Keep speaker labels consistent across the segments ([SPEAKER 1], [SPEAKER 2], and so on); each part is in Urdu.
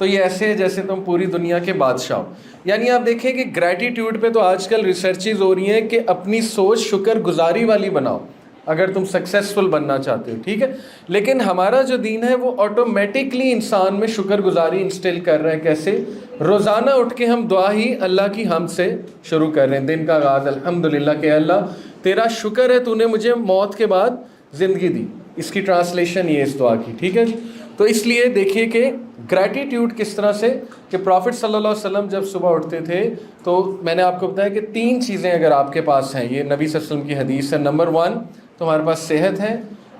[SPEAKER 1] تو یہ ایسے ہے جیسے تم پوری دنیا کے بادشاہ ہو. یعنی آپ دیکھیں کہ گریٹیٹیوڈ پہ تو آج کل ریسرچز ہو رہی ہیں کہ اپنی سوچ شکر گزاری والی بناؤ اگر تم سکسیسفل بننا چاہتے ہو, ٹھیک ہے. لیکن ہمارا جو دین ہے وہ آٹومیٹکلی انسان میں شکر گزاری انسٹل کر رہا ہے. کیسے؟ روزانہ اٹھ کے ہم دعا ہی اللہ کی حمد سے شروع کر رہے ہیں. دن کا آغاز الحمدللہ کہ اللہ تیرا شکر ہے تو نے مجھے موت کے بعد زندگی دی. اس کی ٹرانسلیشن یہ اس دعا کی, ٹھیک ہے جی. تو اس لیے دیکھیے کہ گریٹیٹیوڈ کس طرح سے کہ پرافٹ صلی اللہ علیہ وسلم جب صبح اٹھتے تھے تو میں نے آپ کو بتایا کہ 3 چیزیں اگر آپ کے پاس ہیں, یہ نبی صلی اللہ علیہ وسلم کی حدیث ہے. نمبر 1 تمہارے پاس صحت ہے,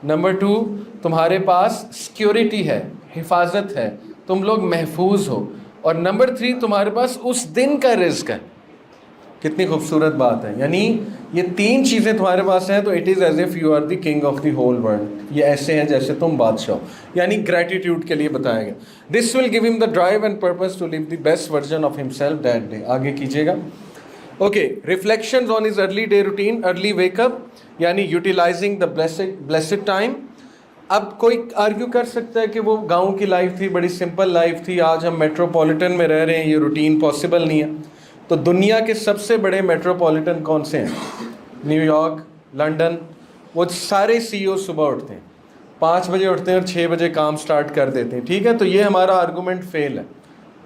[SPEAKER 1] نمبر 2 تمہارے پاس سیکیورٹی ہے, حفاظت ہے, تم لوگ محفوظ ہو, اور نمبر 3 تمہارے پاس اس دن کا رزق ہے. کتنی خوبصورت بات ہے. یعنی یہ 3 چیزیں تمہارے پاس ہیں تو it is as if you are the king of the whole world. یہ ایسے ہیں جیسے تم بادشاہ ہو. یعنی گریٹیٹیوڈ کے لیے بتایا گیا. دس will give him the drive and purpose to live the best version of himself that day. آگے کیجیے گا. Okay, reflections on his early day routine, early wake up, یعنی یوٹیلائزنگ دا بلیسڈ ٹائم. اب کوئی آرگیو کر سکتا ہے کہ وہ گاؤں کی لائف تھی, بڑی سمپل لائف تھی, آج ہم میٹروپولیٹن میں رہ رہے ہیں, یہ روٹین پاسبل نہیں ہے. تو دنیا کے سب سے بڑے میٹروپولیٹن کون سے ہیں؟ New York, London. وہ سارے سی او صبح اٹھتے ہیں, 5 بجے اٹھتے ہیں اور 6 بجے کام سٹارٹ کر دیتے ہیں, ٹھیک ہے. تو یہ ہمارا آرگومنٹ فیل ہے.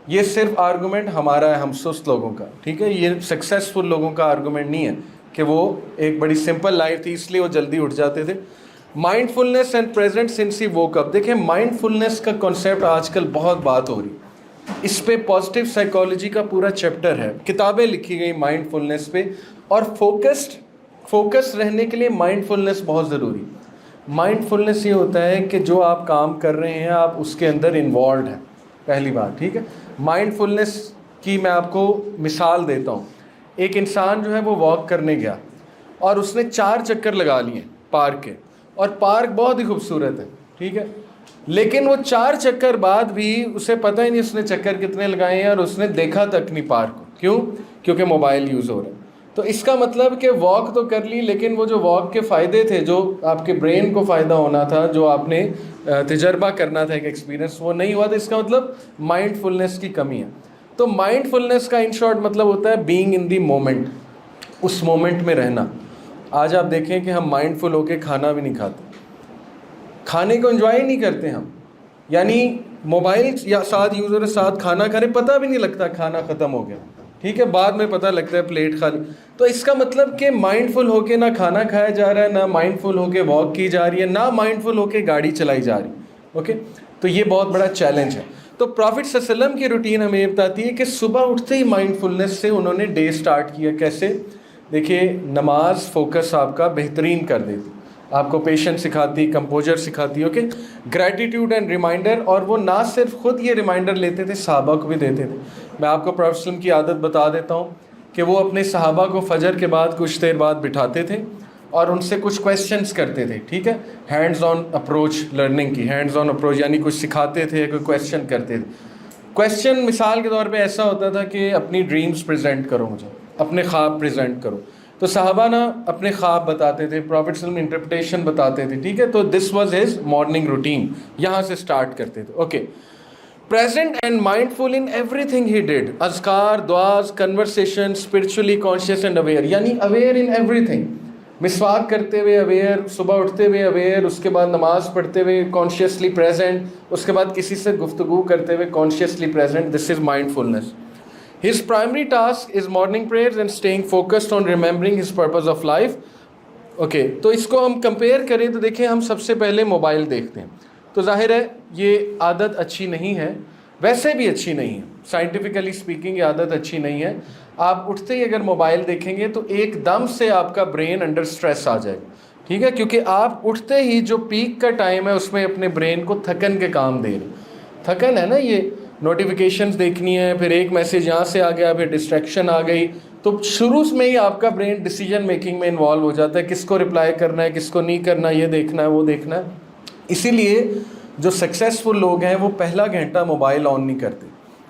[SPEAKER 1] یہ صرف آرگومنٹ ہمارا ہے, ہم سست لوگوں کا, ٹھیک ہے. یہ سکسیزفل لوگوں کا آرگومنٹ نہیں ہے کہ وہ ایک بڑی سمپل لائف تھی اس لیے وہ جلدی اٹھ جاتے تھے. Mindfulness and present sense ہی ووک اپ. دیکھیں مائنڈ فلنس کا کنسیپٹ آج کل بہت بات ہو رہی ہے. اس پہ پازیٹیو سائیکالوجی کا پورا چیپٹر ہے, کتابیں لکھی گئی مائنڈ فلنس پہ. اور فوکس رہنے کے لیے مائنڈ فلنس بہت ضروری. مائنڈ فلنس یہ ہوتا ہے کہ جو آپ کام کر رہے ہیں آپ اس کے اندر انوالوڈ ہیں, پہلی بات, ٹھیک ہے. مائنڈ فلنس کی میں آپ کو مثال دیتا ہوں. ایک انسان جو ہے وہ واک کرنے گیا اور اس نے 4 چکر لگا لیے پارک کے, اور پارک بہت ہی خوبصورت ہے, ٹھیک ہے. لیکن وہ 4 چکر بعد بھی اسے پتہ ہی نہیں اس نے چکر کتنے لگائے ہیں, اور اس نے دیکھا تک نہیں پارک کو. کیوں؟ کیونکہ موبائل یوز ہو رہا ہے. تو اس کا مطلب کہ واک تو کر لی, لیکن وہ جو واک کے فائدے تھے, جو آپ کے برین کو فائدہ ہونا تھا, جو آپ نے تجربہ کرنا تھا, ایک ایکسپیرینس, وہ نہیں ہوا. تو اس کا مطلب مائنڈ فلنس کی کمی ہے. تو مائنڈ فلنس کا ان شارٹ مطلب ہوتا ہے بینگ ان دی مومنٹ, اس مومنٹ میں رہنا. آج آپ دیکھیں کہ ہم مائنڈ فل ہو کے کھانا بھی نہیں کھاتے, کھانے کو انجوائے نہیں کرتے ہم. یعنی موبائل یا ساتھ یوز ہو رہے, ساتھ کھانا کھا رہے, پتہ بھی نہیں لگتا کھانا ختم ہو گیا, ٹھیک ہے. بعد میں پتہ لگتا ہے پلیٹ خالی. تو اس کا مطلب کہ مائنڈ فل ہو کے نہ کھانا کھایا جا رہا ہے, نہ مائنڈ فل ہو کے واک کی جا رہی ہے, نہ مائنڈ فل ہو کے گاڑی چلائی جا رہی. اوکے, تو یہ بہت بڑا چیلنج ہے. تو پرافٹ صلی اللہ علیہ وسلم کی روٹین ہمیں یہ بتاتی ہے کہ صبح اٹھتے ہی مائنڈ فلنس سے انہوں نے ڈے سٹارٹ کیا. کیسے؟ دیکھیے, نماز فوکس آپ کا بہترین کر دیتی, آپ کو پیشنس سکھاتی, کمپوزر سکھاتی. Okay, gratitude and reminder. اور وہ نہ صرف خود یہ ریمائنڈر لیتے تھے, صحابہ کو بھی دیتے تھے. میں آپ کو پرافٹ صلی اللہ علیہ وسلم کی عادت بتا دیتا ہوں کہ وہ اپنے صحابہ کو فجر کے بعد کچھ دیر بعد بٹھاتے تھے اور ان سے کچھ کویسچنس کرتے تھے, ٹھیک ہے. ہینڈز آن اپروچ لرننگ کی, ہینڈز آن اپروچ یعنی کچھ سکھاتے تھے, کوئی کویسچن کرتے تھے. کویسچن مثال کے طور پہ ایسا ہوتا تھا کہ اپنی ڈریمز پریزنٹ کرو, مجھے اپنے خواب پریزنٹ کرو. تو صحابہ نا اپنے خواب بتاتے تھے, پرافٹ صلی اللہ علیہ وسلم انٹرپریٹیشن بتاتے تھے, ٹھیک ہے. تو this was his morning routine, یہاں سے اسٹارٹ کرتے تھے. Okay, present and mindful in everything he did. اذکار, دعاز, conversation, spiritually conscious and aware. یعنی aware in everything. مسواک کرتے ہوئے aware, صبح اٹھتے ہوئے aware, اس کے بعد نماز پڑھتے ہوئے consciously present, اس کے بعد کسی سے گفتگو کرتے ہوئے consciously present. This is mindfulness. His primary task is morning prayers and staying focused on remembering his purpose of life. Okay, تو اس کو ہم compare کریں تو دیکھیں ہم سب سے پہلے موبائل دیکھتے ہیں. تو ظاہر ہے یہ عادت اچھی نہیں ہے, ویسے بھی اچھی نہیں ہے, سائنٹیفکلی اسپیکنگ یہ عادت اچھی نہیں ہے. آپ اٹھتے ہی اگر موبائل دیکھیں گے تو ایک دم سے آپ کا برین انڈر سٹریس آ جائے گا, ٹھیک ہے. کیونکہ آپ اٹھتے ہی جو پیک کا ٹائم ہے اس میں اپنے برین کو تھکن کے کام دے رہے. تھکن ہے نا, یہ نوٹیفیکیشنز دیکھنی ہے, پھر ایک میسیج یہاں سے آ گیا, پھر ڈسٹریکشن آ گئی, تو شروع میں ہی آپ کا برین ڈیسیجن میکنگ میں انوالو ہو جاتا ہے, کس کو رپلائی کرنا ہے, کس کو نہیں کرنا, یہ دیکھنا ہے, وہ دیکھنا ہے. اسی لیے جو سکسیزفل لوگ ہیں وہ پہلا گھنٹہ موبائل آن نہیں کرتے,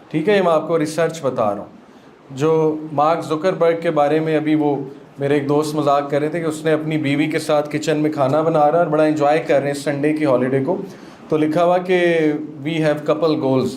[SPEAKER 1] ٹھیک ہے. یہ میں آپ کو ریسرچ بتا رہا ہوں. جو مارک زکربرگ کے بارے میں ابھی وہ میرے ایک دوست مذاق کر رہے تھے کہ اس نے اپنی بیوی کے ساتھ کچن میں کھانا بنا رہا اور بڑا انجوائے کر رہے ہیں سنڈے کی ہالیڈے کو. تو لکھا ہوا کہ وی ہیو کپل گولز,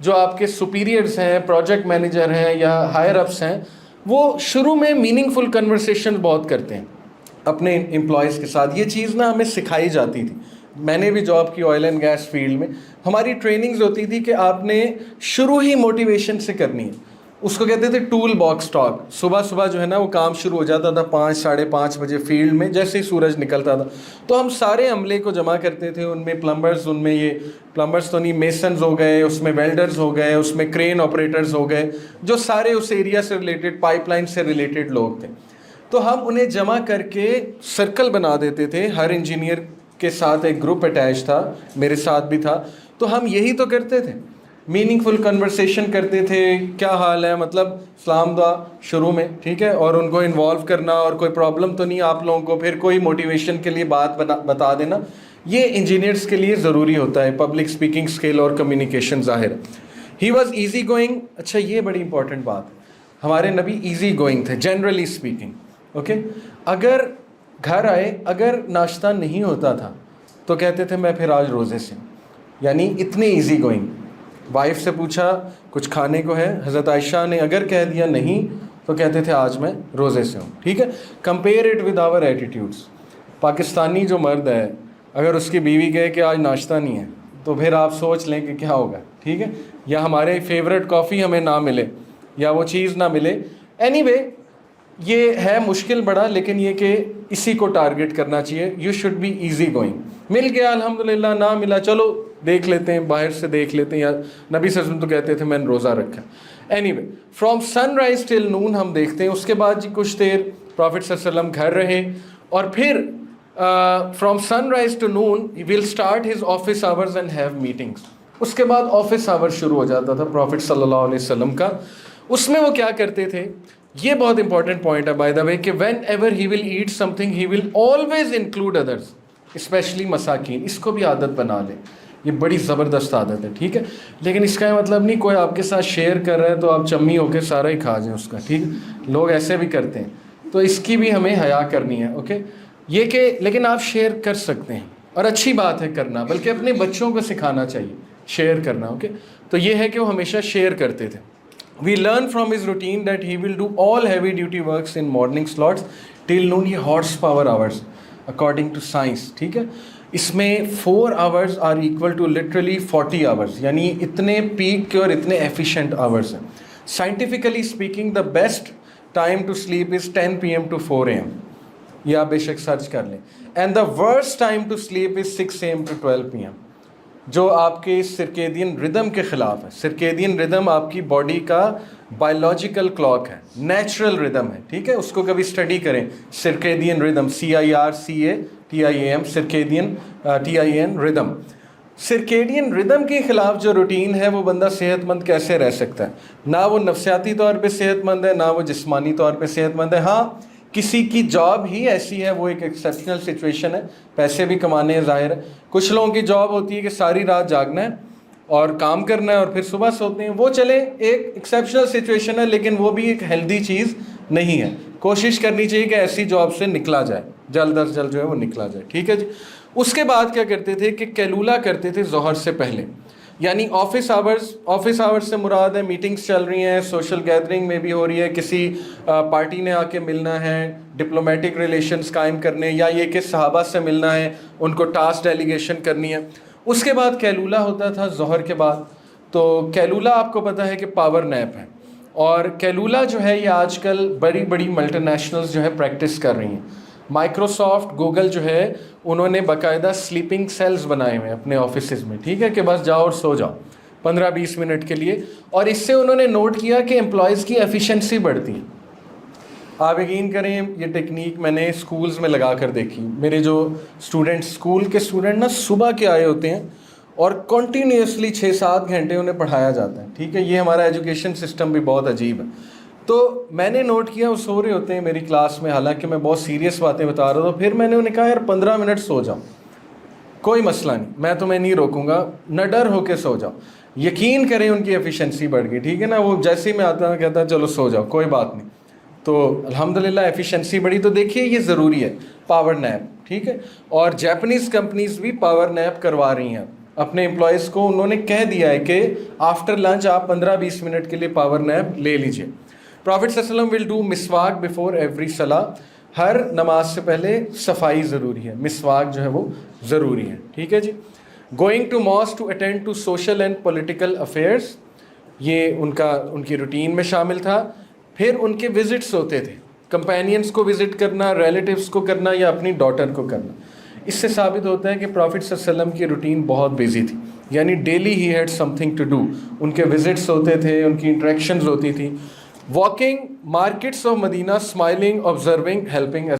[SPEAKER 1] جو آپ کے سپیریئرز ہیں, پروجیکٹ مینیجر ہیں یا ہائر اپس ہیں, وہ شروع میں میننگ فل کنورسیشن بہت کرتے ہیں اپنے امپلائیز کے ساتھ. یہ چیز نا ہمیں سکھائی جاتی تھی. میں نے بھی جاب کی آئل اینڈ گیس فیلڈ میں, ہماری ٹریننگز ہوتی تھی کہ آپ نے شروع ہی موٹیویشن سے کرنی ہے. اس کو کہتے تھے ٹول باکس ٹاک. صبح صبح جو ہے نا وہ کام شروع ہو جاتا تھا 5-5:30 بجے فیلڈ میں, جیسے ہی سورج نکلتا تھا تو ہم سارے عملے کو جمع کرتے تھے. ان میں پلمبرز, ان میں یہ پلمبرز تو نہیں, میسنز ہو گئے, اس میں ویلڈرز ہو گئے, اس میں کرین آپریٹرز ہو گئے, جو سارے اس ایریا سے ریلیٹڈ, پائپ لائن سے ریلیٹڈ لوگ تھے. تو ہم انہیں جمع کر کے سرکل بنا دیتے تھے. ہر انجینئر کے ساتھ ایک گروپ اٹیچ تھا, میرے ساتھ بھی تھا. تو ہم یہی تو کرتے تھے, میننگ فل کنورسیشن کرتے تھے. کیا حال ہے, مطلب سلام دعا شروع میں, ٹھیک ہے, اور ان کو انوالو کرنا, اور کوئی پرابلم تو نہیں آپ لوگوں کو, پھر کوئی موٹیویشن کے لیے بات بتا دینا. یہ انجینئرس کے لیے ضروری ہوتا ہے, پبلک اسپیکنگ اسکل اور کمیونیکیشن. ظاہر ہی واز ایزی گوئنگ. اچھا یہ بڑی امپورٹنٹ بات, ہمارے نبی ایزی گوئنگ تھے جنرلی اسپیکنگ. اوکے, اگر گھر آئے, اگر ناشتہ نہیں ہوتا تھا تو کہتے تھے میں پھر آج روزے سے ہوں, یعنی اتنے ایزی گوئنگ. وائف سے پوچھا کچھ کھانے کو ہے, حضرت عائشہ نے اگر کہہ دیا نہیں تو کہتے تھے آج میں روزے سے ہوں. ٹھیک ہے, compare it with our attitudes. Pakistani جو مرد ہے اگر اس کی بیوی کہے کہ آج ناشتہ نہیں ہے تو پھر آپ سوچ لیں کہ کیا ہوگا. ٹھیک ہے, یا ہمارے فیوریٹ کافی ہمیں نہ ملے یا وہ چیز نہ ملے. اینی وے یہ ہے مشکل بڑا, لیکن یہ کہ اسی کو ٹارگٹ کرنا چاہیے. You should be easy going. مل گیا الحمدللہ, نہ ملا چلو دیکھ لیتے ہیں, باہر سے دیکھ لیتے ہیں, یا نبی صلی اللہ علیہ وسلم تو کہتے تھے میں نے روزہ رکھا. Anyway from sunrise till noon ہم دیکھتے ہیں. اس کے بعد جی کچھ دیر پرافٹ صلی اللہ علیہ وسلم گھر رہے, اور پھر from sunrise to noon he will start his office hours and have meetings. اس کے بعد آفس آور شروع ہو جاتا تھا پرافٹ صلی اللہ علیہ وسلم کا. اس میں وہ کیا کرتے تھے, یہ بہت امپورٹنٹ پوائنٹ ہے بائی دا وے, کہ whenever he will eat something he will always include others, especially مساکین. اس کو بھی عادت بنا لیں, یہ بڑی زبردست عادت ہے. ٹھیک ہے, لیکن اس کا مطلب نہیں کوئی آپ کے ساتھ شیئر کر رہا ہے تو آپ چمی ہو کے سارا ہی کھا جائیں اس کا. ٹھیک, لوگ ایسے بھی کرتے ہیں, تو اس کی بھی ہمیں حیا کرنی ہے. اوکے, یہ کہ لیکن آپ شیئر کر سکتے ہیں, اور اچھی بات ہے کرنا, بلکہ اپنے بچوں کو سکھانا چاہیے شیئر کرنا. اوکے, تو یہ ہے کہ وہ ہمیشہ شیئر کرتے تھے. We learn from his routine that he will do all heavy duty works in morning slots till noon. یہ horsepower hours according to science. ٹھیک ہے, اس میں 4 hours are equal to literally 40 hours, یعنی اتنے پیک کے اور اتنے ایفیشینٹ آورس ہیں. Scientifically speaking the best time to sleep is 10 PM to 4 AM. یہ آپ بے شک سرچ کر لیں. And the worst time to sleep is 6 AM to 12 PM, جو آپ کے سرکیڈین ردم کے خلاف ہے. سرکیڈین ردم آپ کی باڈی کا بایولوجیکل کلاک ہے, نیچرل ردم ہے. ٹھیک ہے, اس کو کبھی اسٹڈی کریں. سرکیڈین ردم, CIRCATIAM, سرکیڈین TIN ردم. سرکیڈین ردم کے خلاف جو روٹین ہے وہ بندہ صحت مند کیسے رہ سکتا ہے؟ نہ وہ نفسیاتی طور پہ صحت مند ہے, نہ وہ جسمانی طور پہ صحت مند ہے. ہاں کسی کی جاب ہی ایسی ہے, وہ ایک ایکسیپشنل سچویشن ہے, پیسے بھی کمانے ہیں ظاہر ہے. کچھ لوگوں کی جاب ہوتی ہے کہ ساری رات جاگنا ہے اور کام کرنا ہے اور پھر صبح سوتے ہیں. وہ چلے ایک ایکسیپشنل سچویشن ہے, لیکن وہ بھی ایک ہیلدی چیز نہیں ہے. کوشش کرنی چاہیے کہ ایسی جاب سے نکلا جائے, جلد از جلد جو ہے وہ نکلا جائے. ٹھیک ہے جی. اس کے بعد کیا کرتے تھے کہ کیلولا کرتے تھے ظہر سے پہلے, یعنی آفس آورس سے مراد ہے میٹنگس چل رہی ہیں, سوشل گیدرنگ میں بھی ہو رہی ہے, کسی پارٹی نے آ کے ملنا ہے, ڈپلومیٹک ریلیشنز قائم کرنے, یا یہ کہ صحابہ سے ملنا ہے, ان کو ٹاسک ڈیلیگیشن کرنی ہے. اس کے بعد کیلولا ہوتا تھا ظہر کے بعد. تو کیلولا آپ کو پتہ ہے کہ پاور نیپ ہے, اور کیلولا جو ہے یہ آج کل بڑی بڑی ملٹی نیشنلز جو ہے پریکٹس کر رہی ہیں. مائکروسافٹ, گوگل جو ہے انہوں نے باقاعدہ سلیپنگ سیلز بنائے ہوئے ہیں اپنے آفیسز میں. ٹھیک ہے, کہ بس جاؤ اور سو جاؤ 15-20 منٹ کے لیے, اور اس سے انہوں نے نوٹ کیا کہ امپلائیز کی ایفیشنسی بڑھتی ہے. آپ یقین کریں یہ ٹیکنیک میں نے اسکولز میں لگا کر دیکھی. میرے جو اسکول کے اسٹوڈنٹ نا صبح کے آئے ہوتے ہیں اور کنٹینیوسلی 6-7 گھنٹے انہیں پڑھایا جاتا ہے. ٹھیک ہے, یہ ہمارا ایجوکیشن سسٹم بھی بہت عجیب ہے. تو میں نے نوٹ کیا وہ سو رہے ہوتے ہیں میری کلاس میں, حالانکہ میں بہت سیریس باتیں بتا رہا تھا. پھر میں نے انہیں کہا یار 15 منٹ سو جاؤ, کوئی مسئلہ نہیں, میں تمہیں نہیں روکوں گا, نہ ڈر ہو کے سو جاؤ. یقین کریں ان کی ایفیشنسی بڑھ گئی. ٹھیک ہے نا, وہ جیسے ہی میں آتا کہتا چلو سو جاؤ, کوئی بات نہیں. تو الحمدللہ ایفیشنسی بڑھی. تو دیکھیے یہ ضروری ہے پاور نیپ. ٹھیک ہے, اور جاپنیز کمپنیز بھی پاور نیپ کروا رہی ہیں. اپنے امپلائیز کو انہوں نے کہہ دیا ہے کہ آفٹر لنچ آپ 15-20 منٹ کے لیے پاور نیپ لے لیجیے. پرافٹ صلی اللہ علیہ وسلم ول ڈو مسواک بفور ایوری صلاح. ہر نماز سے پہلے صفائی ضروری ہے, مسواک جو ہے وہ ضروری ہے. ٹھیک ہے جی. Going to mosque to attend to social and political affairs, یہ ان کی روٹین میں شامل تھا. پھر ان کے وزٹس ہوتے تھے, کمپینینس کو وزٹ کرنا, ریلیٹیوس کو کرنا یا اپنی ڈاٹر کو کرنا. اس سے ثابت ہوتا ہے کہ پرافٹ صلی اللہ علیہ وسلم کی روٹین بہت بیزی تھی, یعنی daily he had something to do. ان کے وزٹس ہوتے تھے, ان کی انٹریکشنز ہوتی تھی. Walking markets of Medina, smiling, observing, helping.